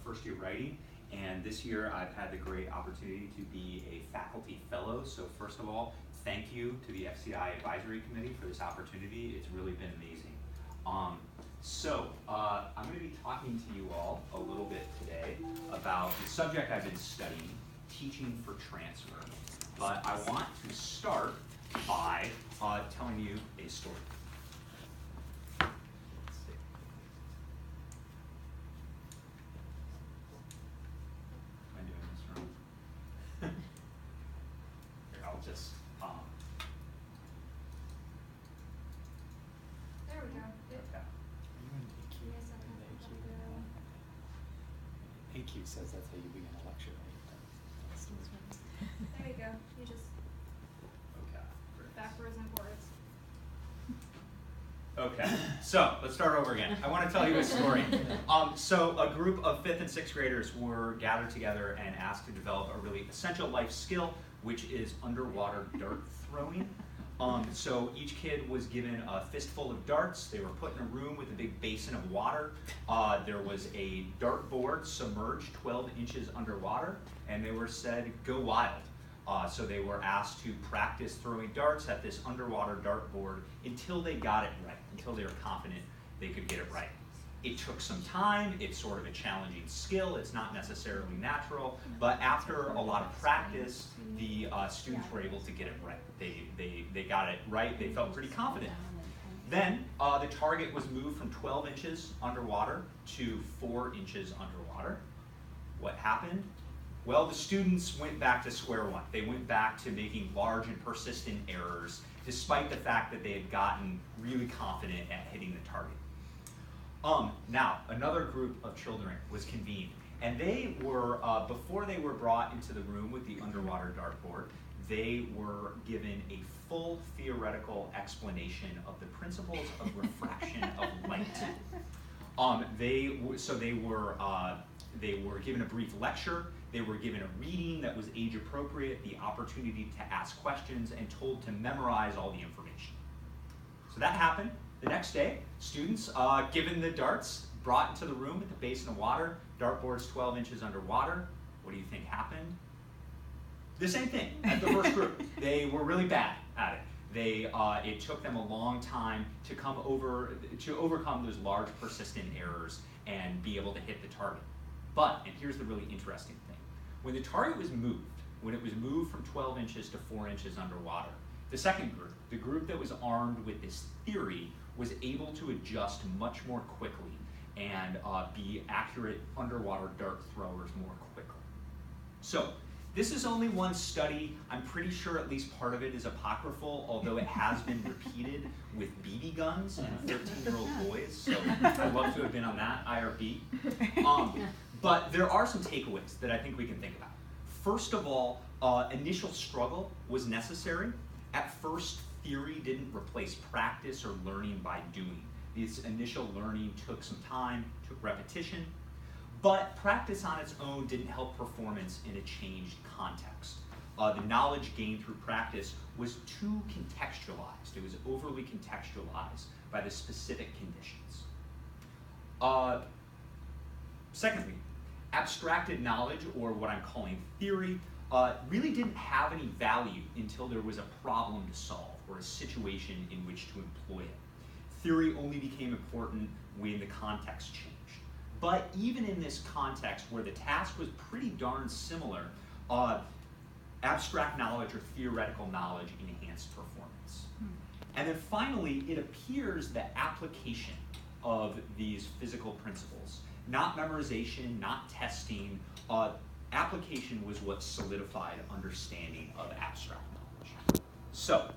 first year writing, and this year I've had the great opportunity to be a faculty fellow. So first of all, thank you to the FCI Advisory Committee for this opportunity. It's really been amazing. I'm going to be talking to you all a little bit today about the subject I've been studying, teaching for transfer. But I want to start by telling you a story. Just there we go. Yep. okay. AQ says that's how you begin a lecture, right? There you go. You just Okay. Great. backwards and forwards. Okay, so let's start over again. I want to tell you a story. So a group of 5th and 6th graders were gathered together and asked to develop a really essential life skill, which is underwater dart throwing. So each kid was given a fistful of darts. They were put in a room with a big basin of water. There was a dart board submerged 12 inches underwater, and they were said, go wild. So they were asked to practice throwing darts at this underwater dart board until they got it right, until they were confident they could get it right. It took some time. It's sort of a challenging skill. It's not necessarily natural, but after a lot of practice, the students were able to get it right. They got it right. They felt pretty confident. Then the target was moved from 12 inches underwater to 4 inches underwater. What happened? Well, the students went back to square one. They went back to making large and persistent errors, despite the fact that they had gotten really confident at hitting the target. Now, another group of children was convened, and they were, before they were brought into the room with the underwater dartboard, they were given a full theoretical explanation of the principles of refraction of light. They were given a brief lecture. They were given a reading that was age appropriate, the opportunity to ask questions, and told to memorize all the information. So that happened. The next day, students, given the darts, brought into the room with the basin of water, dartboards 12 inches underwater. What do you think happened? The same thing as the first group. They were really bad at it. It took them a long time to overcome those large persistent errors and be able to hit the target. But, and here's the really interesting thing, when the target was moved, when it was moved from 12 inches to 4 inches underwater, the second group, the group that was armed with this theory, was able to adjust much more quickly and be accurate underwater dart throwers more quickly. So, this is only one study. I'm pretty sure at least part of it is apocryphal, although it has been repeated with BB guns and 13-year-old boys, so I'd love to have been on that IRB. But there are some takeaways that I think we can think about. First of all, initial struggle was necessary. At first, theory didn't replace practice or learning by doing. This initial learning took some time, took repetition, but practice on its own didn't help performance in a changed context. The knowledge gained through practice was too contextualized. It was overly contextualized by the specific conditions. Secondly, abstracted knowledge, or what I'm calling theory, really didn't have any value until there was a problem to solve or a situation in which to employ it. Theory only became important when the context changed. But even in this context where the task was pretty darn similar, abstract knowledge or theoretical knowledge enhanced performance. And then finally, it appears that application of these physical principles, not memorization, not testing, application was what solidified understanding of abstract knowledge. So,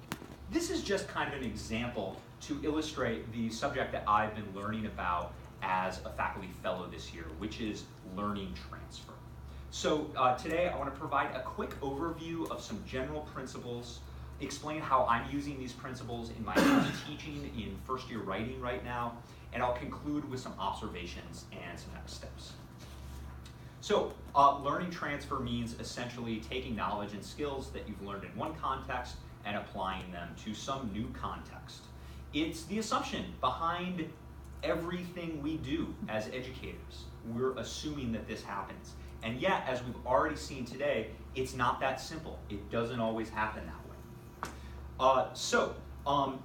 this is just kind of an example to illustrate the subject that I've been learning about as a faculty fellow this year, which is learning transfer. So today I want to provide a quick overview of some general principles, explain how I'm using these principles in my teaching in first year writing right now, and I'll conclude with some observations and some next steps. So learning transfer means essentially taking knowledge and skills that you've learned in one context and applying them to some new context. It's the assumption behind everything we do as educators, we're assuming that this happens. And yet, as we've already seen today, it's not that simple. It doesn't always happen that way.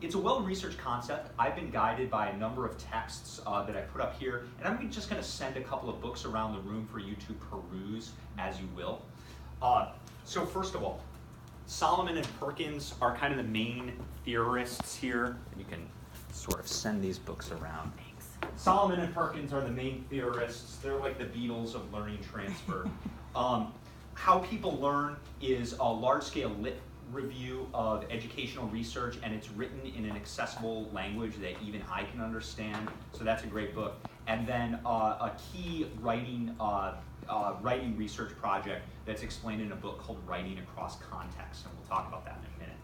It's a well-researched concept. I've been guided by a number of texts that I put up here, and I'm just going to send a couple of books around the room for you to peruse as you will. So first of all, Solomon and Perkins are kind of the main theorists here. You can sort of send these books around. Thanks. Solomon and Perkins are the main theorists. They're like the Beatles of learning transfer. How people learn is a large-scale lit review of educational research, and it's written in an accessible language that even I can understand. So that's a great book. And then a key writing research project that's explained in a book called Writing Across Context, and we'll talk about that in a minute.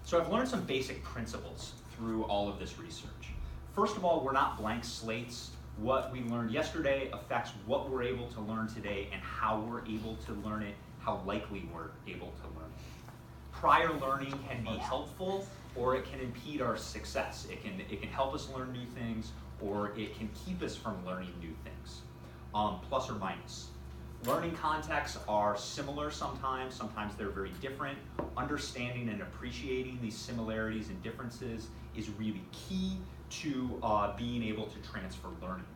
So I've learned some basic principles through all of this research. First of all, we're not blank slates. What we learned yesterday affects what we're able to learn today and how we're able to learn it, how likely we're able to learn it. Prior learning can be helpful, or it can impede our success. It can help us learn new things, or it can keep us from learning new things, plus or minus. Learning contexts are similar sometimes they're very different. Understanding and appreciating these similarities and differences is really key to being able to transfer learning.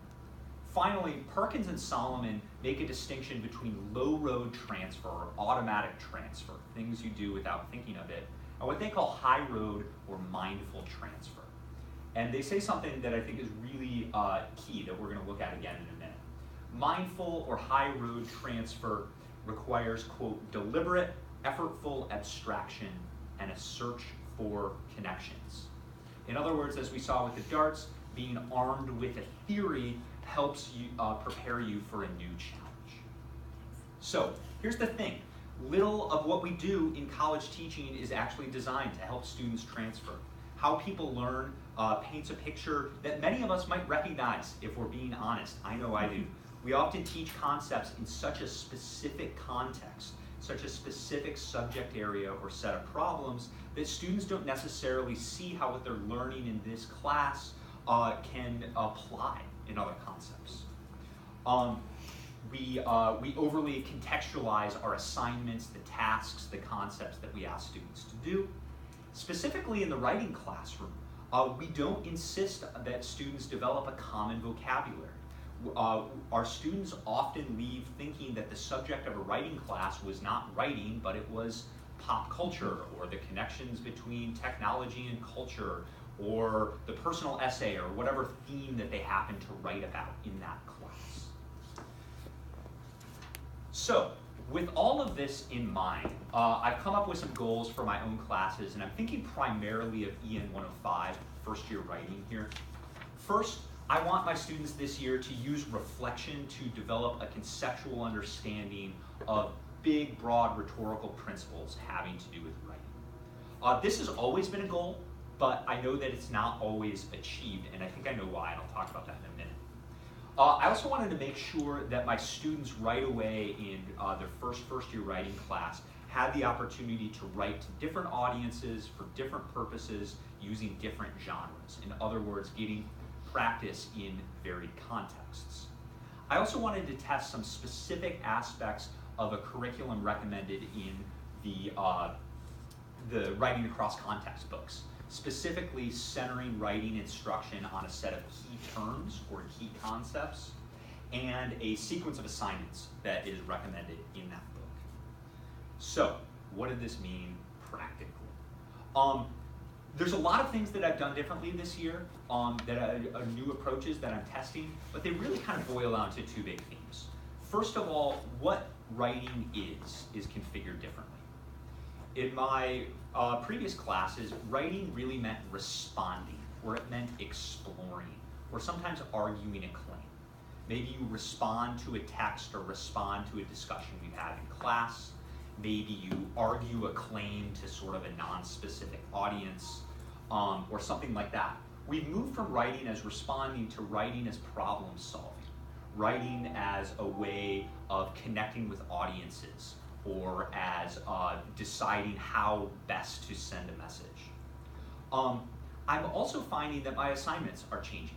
Finally, Perkins and Solomon make a distinction between low-road transfer or automatic transfer, things you do without thinking of it, and what they call high-road or mindful transfer. And they say something that I think is really key that we're going to look at again in a minute. Mindful or high-road transfer requires, quote, deliberate, effortful abstraction and a search for connections. In other words, as we saw with the darts, being armed with a theory helps you prepare you for a new challenge. So here's the thing. Little of what we do in college teaching is actually designed to help students transfer. How people learn paints a picture that many of us might recognize if we're being honest. I know I do. We often teach concepts in such a specific context, such a specific subject area or set of problems that students don't necessarily see how what they're learning in this class can apply in other concepts. We overly contextualize our assignments, the tasks, the concepts that we ask students to do. Specifically in the writing classroom, we don't insist that students develop a common vocabulary. Our students often leave thinking that the subject of a writing class was not writing, but it was pop culture, or the connections between technology and culture, or the personal essay, or whatever theme that they happen to write about in that class. So, with all of this in mind, I've come up with some goals for my own classes, and I'm thinking primarily of EN 105, first year writing here. First, I want my students this year to use reflection to develop a conceptual understanding of big, broad rhetorical principles having to do with writing. This has always been a goal, but I know that it's not always achieved, and I think I know why, and I'll talk about that in a minute. I also wanted to make sure that my students right away in their first year writing class had the opportunity to write to different audiences for different purposes using different genres. In other words, getting practice in varied contexts. I also wanted to test some specific aspects of a curriculum recommended in the Writing Across Context books, specifically centering writing instruction on a set of key terms or key concepts and a sequence of assignments that is recommended in that book. So, what did this mean practically? There's a lot of things that I've done differently this year, that are new approaches that I'm testing, but they really kind of boil down to two big themes. First of all, what writing is configured differently. In my previous classes, writing really meant responding, or it meant exploring, or sometimes arguing a claim. Maybe you respond to a text or respond to a discussion we've had in class. Maybe you argue a claim to sort of a non-specific audience, or something like that. We've moved from writing as responding to writing as problem solving, writing as a way of connecting with audiences, or as deciding how best to send a message. I'm also finding that my assignments are changing.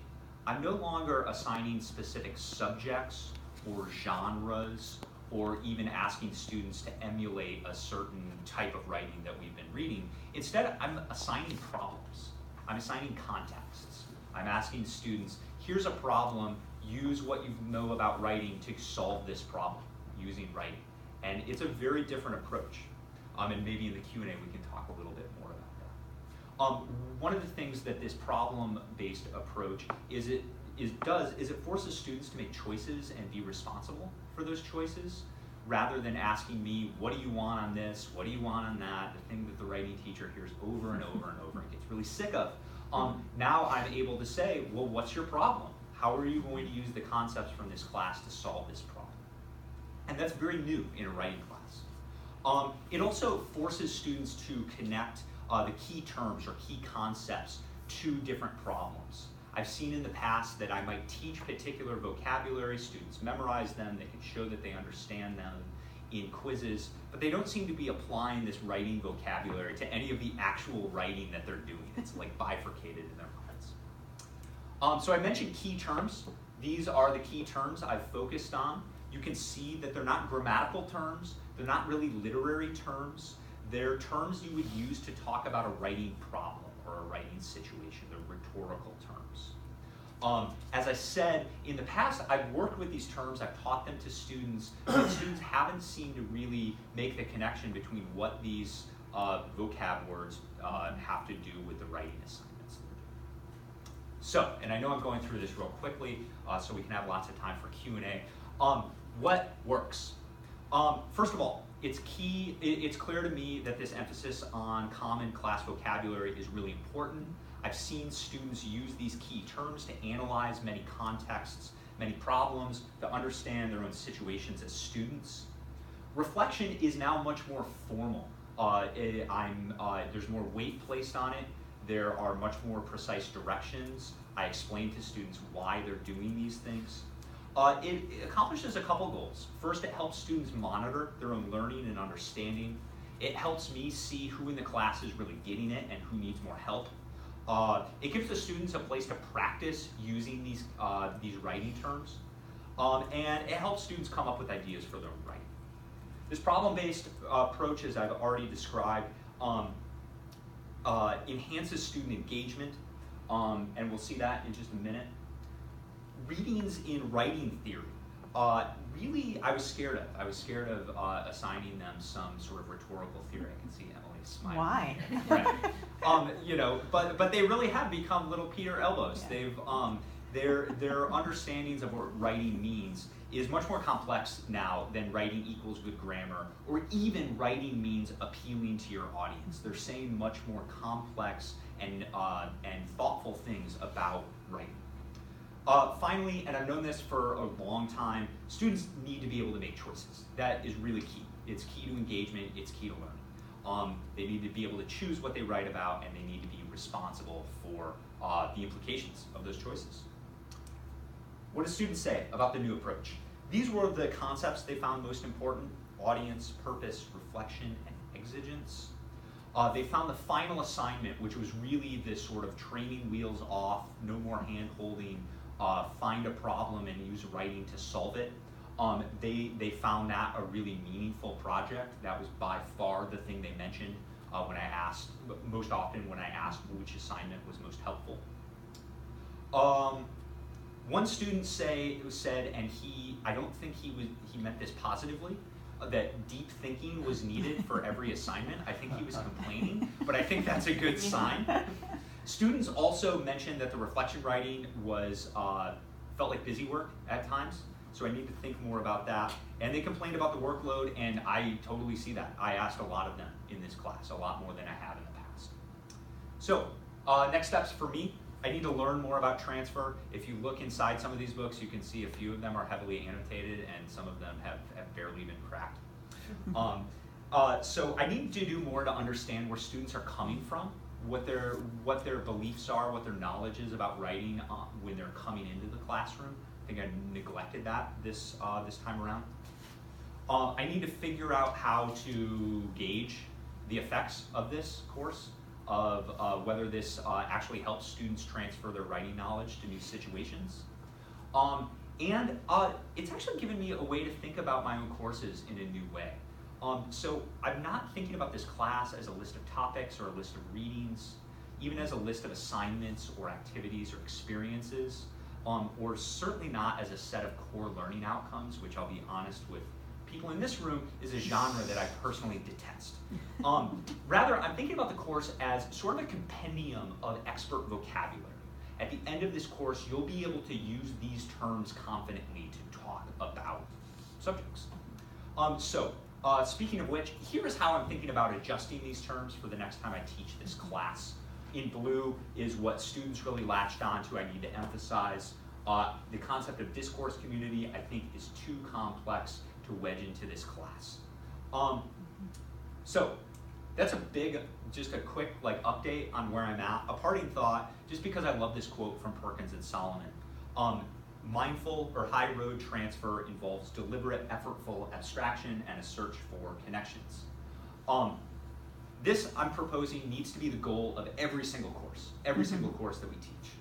I'm no longer assigning specific subjects or genres or even asking students to emulate a certain type of writing that we've been reading. Instead, I'm assigning problems. I'm assigning contexts. I'm asking students, here's a problem, use what you know about writing to solve this problem using writing. And it's a very different approach. And maybe in the Q&A we can talk a little bit more about that. One of the things that this problem-based approach it forces students to make choices and be responsible for those choices, rather than asking me, what do you want on this, what do you want on that, the thing that the writing teacher hears over and over and over and gets really sick of. Now I'm able to say, well, what's your problem? How are you going to use the concepts from this class to solve this problem? And that's very new in a writing class. It also forces students to connect the key terms or key concepts to different problems. I've seen in the past that I might teach particular vocabulary, students memorize them, they can show that they understand them in quizzes, but they don't seem to be applying this writing vocabulary to any of the actual writing that they're doing. It's like bifurcated in their minds. So I mentioned key terms. These are the key terms I've focused on. You can see that they're not grammatical terms, they're not really literary terms. They're terms you would use to talk about a writing problem or a writing situation. They're rhetorical terms. As I said, in the past, I've worked with these terms, I've taught them to students, but students haven't seemed to really make the connection between what these vocab words have to do with the writing assignments. So, and I know I'm going through this real quickly, so we can have lots of time for Q&A. What works? First of all, it's clear to me that this emphasis on common class vocabulary is really important. I've seen students use these key terms to analyze many contexts, many problems, to understand their own situations as students. Reflection is now much more formal. There's more weight placed on it. There are much more precise directions. I explain to students why they're doing these things. It accomplishes a couple goals. First, it helps students monitor their own learning and understanding. It helps me see who in the class is really getting it and who needs more help. It gives the students a place to practice using these writing terms. And it helps students come up with ideas for their own writing. This problem-based approach, as I've already described, enhances student engagement, and we'll see that in just a minute. Readings in writing theory, really I was scared of. I was scared of assigning them some sort of rhetorical theory. I can see Emily smiling. Why? Right. But they really have become little Peter Elbows. Yeah. They've their understandings of what writing means is much more complex now than writing equals good grammar, or even writing means appealing to your audience. They're saying much more complex and thoughtful things about writing. Finally, and I've known this for a long time, students need to be able to make choices. That is really key. It's key to engagement, it's key to learning. They need to be able to choose what they write about, and they need to be responsible for the implications of those choices. What do students say about the new approach? These were the concepts they found most important: audience, purpose, reflection, and exigence. They found the final assignment, which was really this sort of training wheels off, no more hand-holding, find a problem and use writing to solve it. They found that a really meaningful project. That was by far the thing they mentioned most often when I asked which assignment was most helpful. One student said, and I don't think he meant this positively, that deep thinking was needed for every assignment. I think he was complaining, but I think that's a good sign. Students also mentioned that the reflection writing felt like busy work at times, so I need to think more about that. And they complained about the workload, and I totally see that. I asked a lot of them in this class, a lot more than I have in the past. So, next steps for me. I need to learn more about transfer. If you look inside some of these books, you can see a few of them are heavily annotated, and some of them have barely been cracked. So I need to do more to understand where students are coming from, what their beliefs are, what their knowledge is about writing when they're coming into the classroom. I think I neglected that this time around. I need to figure out how to gauge the effects of this course. of whether this actually helps students transfer their writing knowledge to new situations. And it's actually given me a way to think about my own courses in a new way. So I'm not thinking about this class as a list of topics or a list of readings, even as a list of assignments or activities or experiences, or certainly not as a set of core learning outcomes, which I'll be honest with people in this room is a genre that I personally detest. Rather, I'm thinking about the course as sort of a compendium of expert vocabulary. At the end of this course, you'll be able to use these terms confidently to talk about subjects. Speaking of which, here's how I'm thinking about adjusting these terms for the next time I teach this class. In blue is what students really latched onto, I need to emphasize. The concept of discourse community, I think, is too complex to wedge into this class. So that's a big, just a quick update on where I'm at. A parting thought, just because I love this quote from Perkins and Solomon. Mindful or high road transfer involves deliberate, effortful abstraction and a search for connections. This I'm proposing needs to be the goal of every single course, single course that we teach.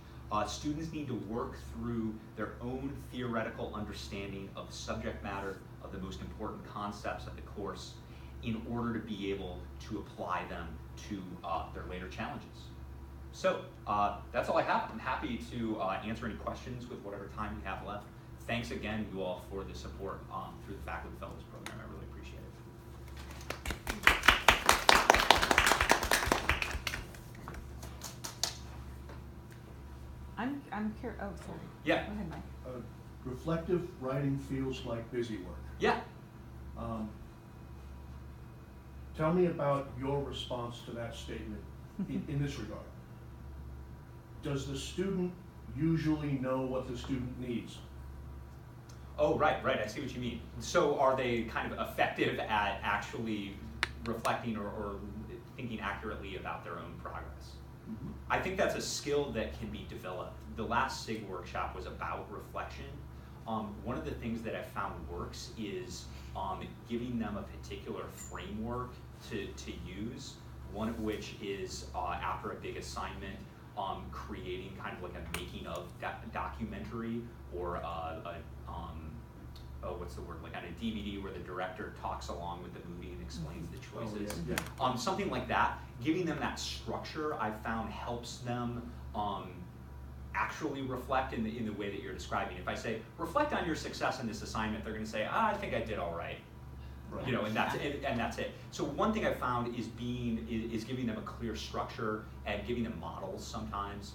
Students need to work through their own theoretical understanding of the subject matter, of the most important concepts of the course, in order to be able to apply them to their later challenges. So that's all I have. I'm happy to answer any questions with whatever time we have left. Thanks again, you all, for the support through the Faculty Fellows Program. I really appreciate it. I'm curious. Oh, sorry. Yeah. Go ahead, Mike. Reflective writing feels like busy work. Yeah. Tell me about your response to that statement in this regard. Does the student usually know what the student needs? Oh, right, I see what you mean. So are they kind of effective at actually reflecting or thinking accurately about their own progress? Mm-hmm. I think that's a skill that can be developed. The last SIG workshop was about reflection. One of the things that I found works is giving them a particular framework to use, one of which is after a big assignment, creating kind of like a making of documentary, or what's the word, like on a DVD where the director talks along with the movie and explains the choices. Oh, yeah. Something like that. Giving them that structure, I found, helps them actually reflect in the way that you're describing. If I say, reflect on your success in this assignment, they're going to say, I think I did all right. Right. You know, and that's it. So one thing I found is giving them a clear structure and giving them models sometimes.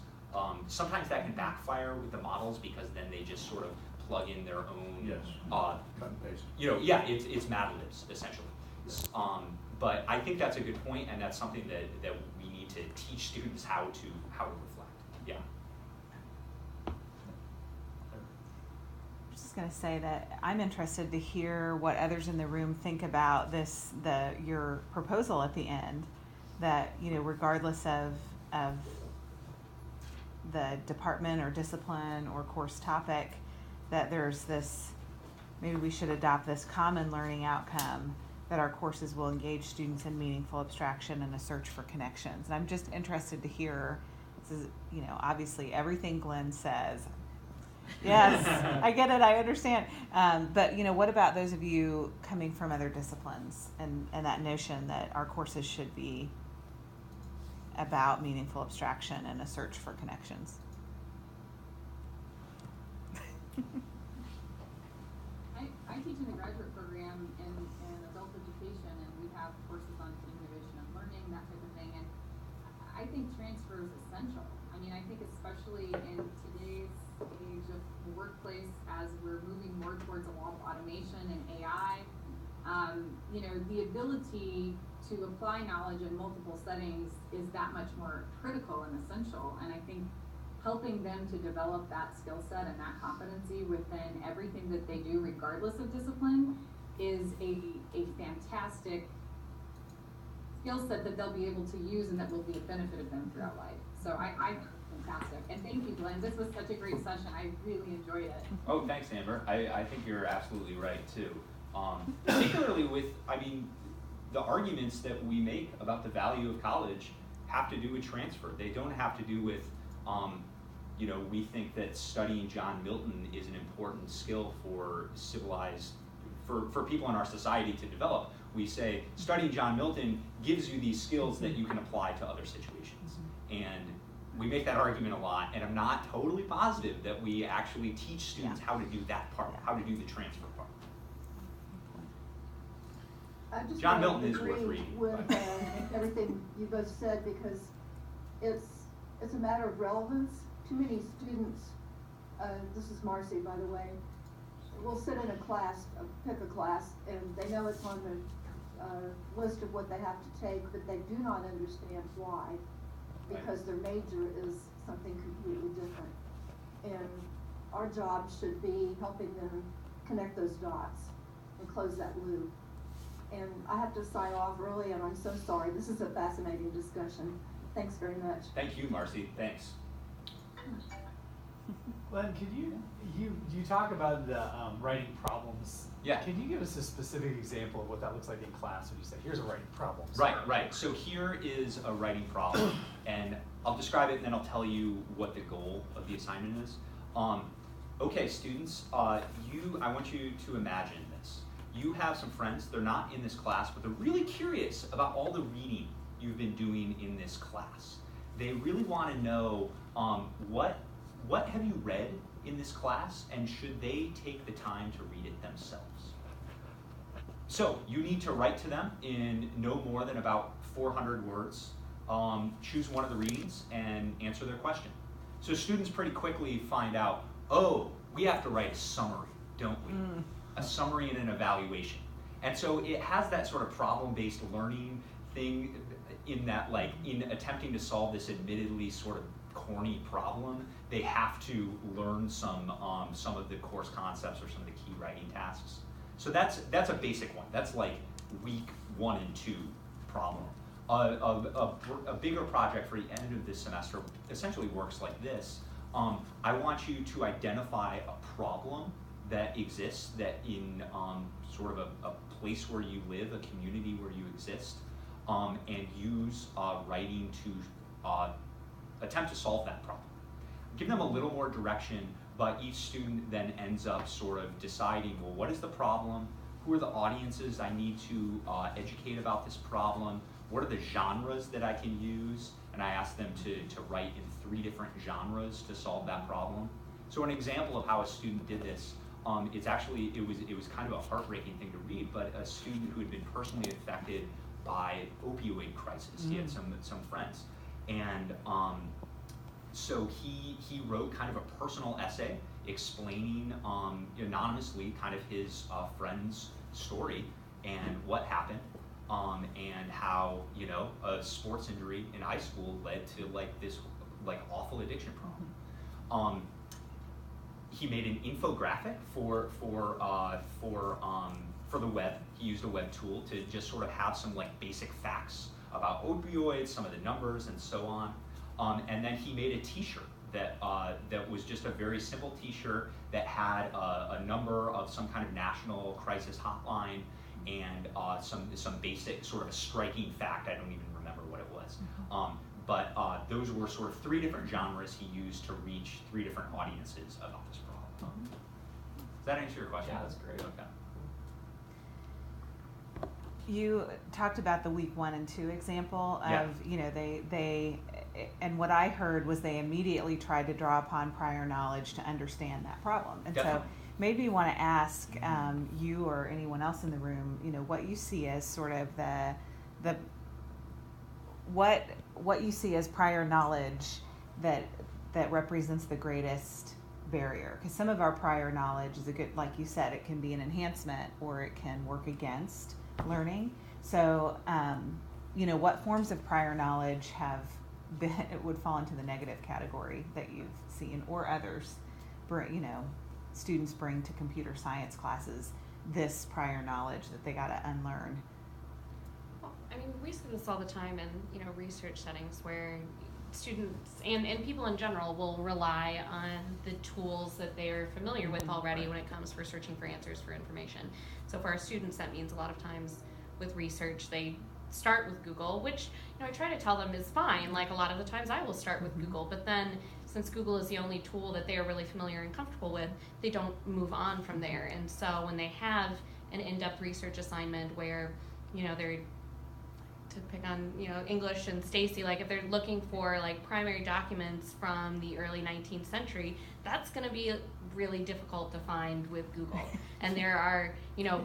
Sometimes that can backfire with the models because then they just sort of plug in their own. Yes. Cut and paste. You know, yeah, it's Mad Libs essentially. But I think that's a good point, and that's something that we need to teach students how to reflect. Yeah. I'm just going to say that I'm interested to hear what others in the room think about your proposal at the end, that, you know, regardless of the department or discipline or course topic, that there's this, maybe we should adopt this common learning outcome that our courses will engage students in meaningful abstraction and a search for connections. And I'm just interested to hear, this is, you know, obviously everything Glenn says. Yes, I get it, I understand. But, you know, what about those of you coming from other disciplines and that notion that our courses should be about meaningful abstraction and a search for connections? I teach in the graduate program in adult education, and we have courses on innovation and learning, that type of thing, and I think transfer is essential. I mean, I think especially in today's age of the workplace, as we're moving more towards a lot of automation and AI, you know, the ability to apply knowledge in multiple settings is that much more critical and essential, and I think helping them to develop that skill set and that competency within everything that they do, regardless of discipline, is a fantastic skill set that they'll be able to use and that will be a benefit of them throughout life. So I fantastic. And thank you, Glenn. This was such a great session. I really enjoyed it. Oh, thanks, Amber. I think you're absolutely right, too. Particularly with, I mean, the arguments that we make about the value of college have to do with transfer. They don't have to do with, we think that studying John Milton is an important skill for for people in our society to develop. We say studying John Milton gives you these skills that you can apply to other situations. And we make that argument a lot, and I'm not totally positive that we actually teach students how to do that part, how to do the transfer part. I just John don't Milton is worth agree reading. with everything you both said, because it's a matter of relevance. Too many students, this is Marcy, by the way, will sit in a class, pick a class, and they know it's on the list of what they have to take, but they do not understand why, because their major is something completely different. And our job should be helping them connect those dots and close that loop. And I have to sign off early, and I'm so sorry. This is a fascinating discussion. Thanks very much. Thank you, Marcy. Thanks. Glenn, could you talk about the writing problems? Yeah. Can you give us a specific example of what that looks like in class when you say, here's a writing problem? Right. So here is a writing problem, and I'll describe it and then I'll tell you what the goal of the assignment is. Okay, students, I want you to imagine this. You have some friends, they're not in this class, but they're really curious about all the reading you've been doing in this class. They really want to know what have you read in this class, and should they take the time to read it themselves? So you need to write to them in no more than about 400 words. Choose one of the readings and answer their question. So students pretty quickly find out, oh, we have to write a summary, don't we? A summary and an evaluation. And so it has that sort of problem-based learning thing in that, like, in attempting to solve this admittedly sort of corny problem, they have to learn some of the course concepts or some of the key writing tasks. So that's a basic one. That's like week 1 and 2 problem. A bigger project for the end of this semester essentially works like this. I want you to identify a problem that exists that in sort of a place where you live, a community where you exist, and use writing to attempt to solve that problem. Give them a little more direction, but each student then ends up sort of deciding, well, what is the problem? Who are the audiences I need to educate about this problem? What are the genres that I can use? And I ask them to write in 3 different genres to solve that problem. So an example of how a student did this, it was kind of a heartbreaking thing to read, but a student who had been personally affected by opioid crisis. He had some friends. And so he wrote kind of a personal essay explaining anonymously kind of his friend's story and what happened, and how a sports injury in high school led to this awful addiction problem. He made an infographic for the web. He used a web tool to just sort of have some basic facts about opioids, some of the numbers, and so on. And then he made a T-shirt that was just a very simple T-shirt that had a number of some kind of national crisis hotline and some basic sort of a striking fact. I don't even remember what it was. But those were sort of 3 different genres he used to reach 3 different audiences about this problem. Does that answer your question? Yeah, that's great. Okay. You talked about the week 1 and 2 example of, Yeah. they and what I heard was they immediately tried to draw upon prior knowledge to understand that problem. And Definitely. so maybe you want to ask you or anyone else in the room, what you see as sort of what you see as prior knowledge that represents the greatest barrier. Because some of our prior knowledge is a good, like you said, it can be an enhancement or it can work against learning. So, what forms of prior knowledge it would fall into the negative category that you've seen, or others, students bring to computer science classes this prior knowledge that they got to unlearn. Well, I mean, we see this all the time in research settings where students and people in general will rely on the tools that they're familiar with already when it comes for searching for answers for information. So for our students, that means a lot of times with research, they start with Google, which, I try to tell them is fine. Like, a lot of the times I will start with Google, but then since Google is the only tool that they are really familiar and comfortable with, they don't move on from there. And so when they have an in-depth research assignment where, they're, to pick on, English and Stacy, like if they're looking for like primary documents from the early 19th century, that's going to be really difficult to find with Google. And there are,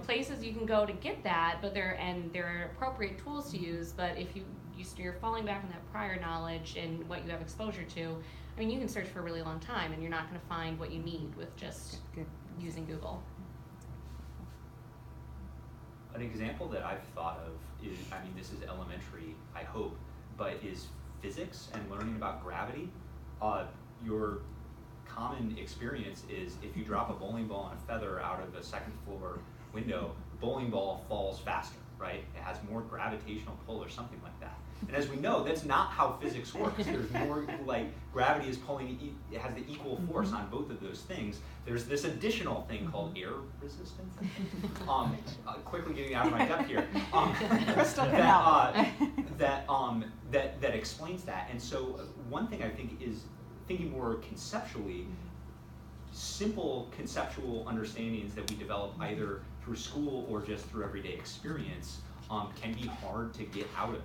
places you can go to get that, but there are appropriate tools to use, but if you're falling back on that prior knowledge and what you have exposure to, I mean, you can search for a really long time and you're not going to find what you need with just using Google. An example that I've thought of is, this is elementary, I hope, but is physics and learning about gravity. Your common experience is if you drop a bowling ball and a feather out of a second floor window, the bowling ball falls faster, right? It has more gravitational pull or something like that. And as we know, that's not how physics works. There's more, like, gravity is pulling, it has the equal force on both of those things. There's this additional thing called air resistance. Quickly getting out of my depth here. That explains that. And so one thing I think is thinking more conceptually, simple conceptual understandings that we develop either through school or just through everyday experience can be hard to get out of.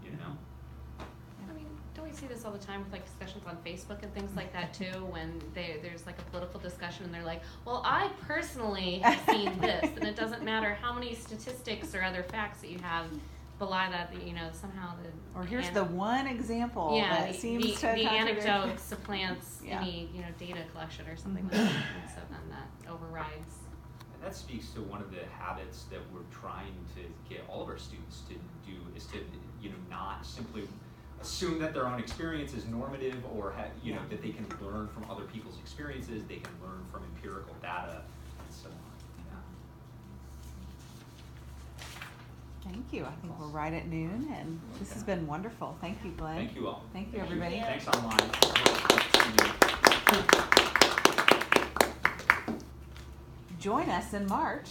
I mean, don't we see this all the time with like discussions on Facebook and things like that too, when there's like a political discussion and they're like, well, I personally have seen this, and it doesn't matter how many statistics or other facts that you have belie that, somehow the... Or here's the one example that seems to the contradict. anecdote supplants any, data collection or something like that, and so then that overrides. And that speaks to one of the habits that we're trying to get all of our students to do, is to, not simply assume that their own experience is normative or that they can learn from other people's experiences, they can learn from empirical data, and so on. Thank you. I think we're right at noon, and this has been wonderful. Thank you, Glenn. Thank you all. Thank you, everybody. Thanks online. Join us in March.